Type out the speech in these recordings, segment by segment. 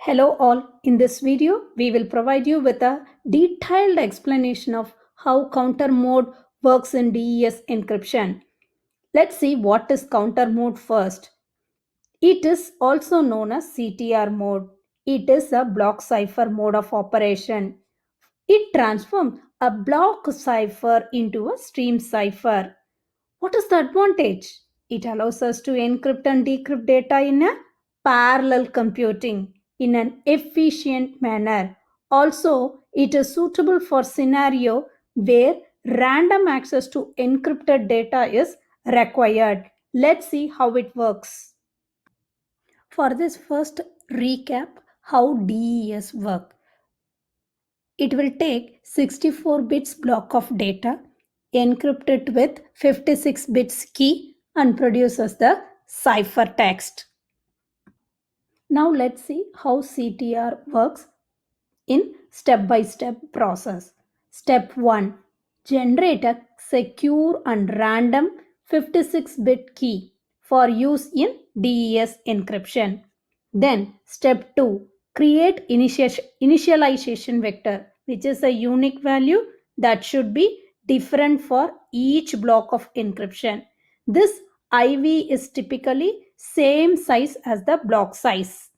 Hello all, in this video we will provide you with a detailed explanation of how counter mode works in DES encryption. Let's see what is counter mode first. It is also known as CTR mode. It is a block cipher mode of operation. It transforms a block cipher into a stream cipher. What is the advantage? It allows us to encrypt and decrypt data in a parallel computing in an efficient manner. Also, it is suitable for scenario where random access to encrypted data is required. Let's see how it works. For this first recap how DES work. It will take 64 bits block of data, encrypt it with 56 bits key and produces the cipher text. Now let's see how CTR works in step-by-step process. Step 1. Generate a secure and random 56-bit key for use in DES encryption. Then step 2. Create initialization vector, which is a unique value that should be different for each block of encryption. This IV is typically same size as the block size.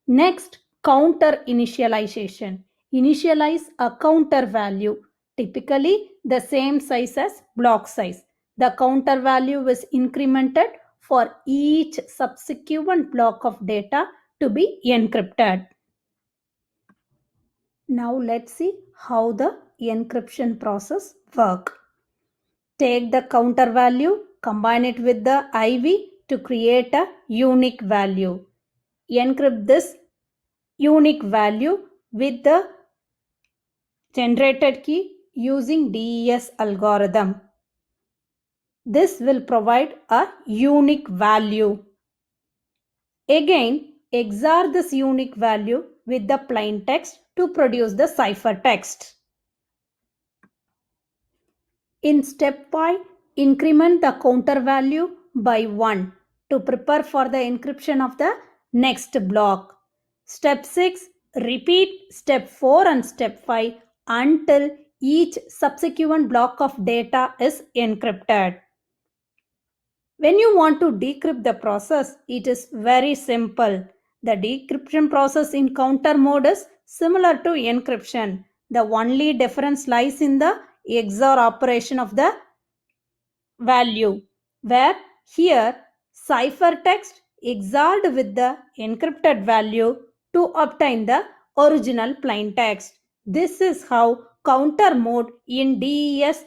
Next, counter initialization. Initialize a counter value, typically the same size as block size. The counter value is incremented for each subsequent block of data to be encrypted. Now let's see how the encryption process works. Take the counter value, combine it with the IV to create a unique value. Encrypt this unique value with the generated key using DES algorithm. This will provide a unique value. Again, XOR this unique value with the plain text to produce the cipher text. In step 5, increment the counter value by 1 to prepare for the encryption of the next block. Step 6, repeat step 4 and step 5 until each subsequent block of data is encrypted. When you want to decrypt the process, it is very simple. The decryption process in counter mode is similar to encryption. The only difference lies in the XOR operation of the value, where here cipher text XORed with the encrypted value to obtain the original plain text. This is how counter mode in DES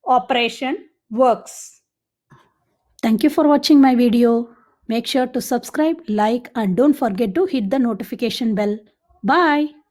operation works. Thank you for watching my video. Make sure to subscribe, like and don't forget to hit the notification bell. Bye.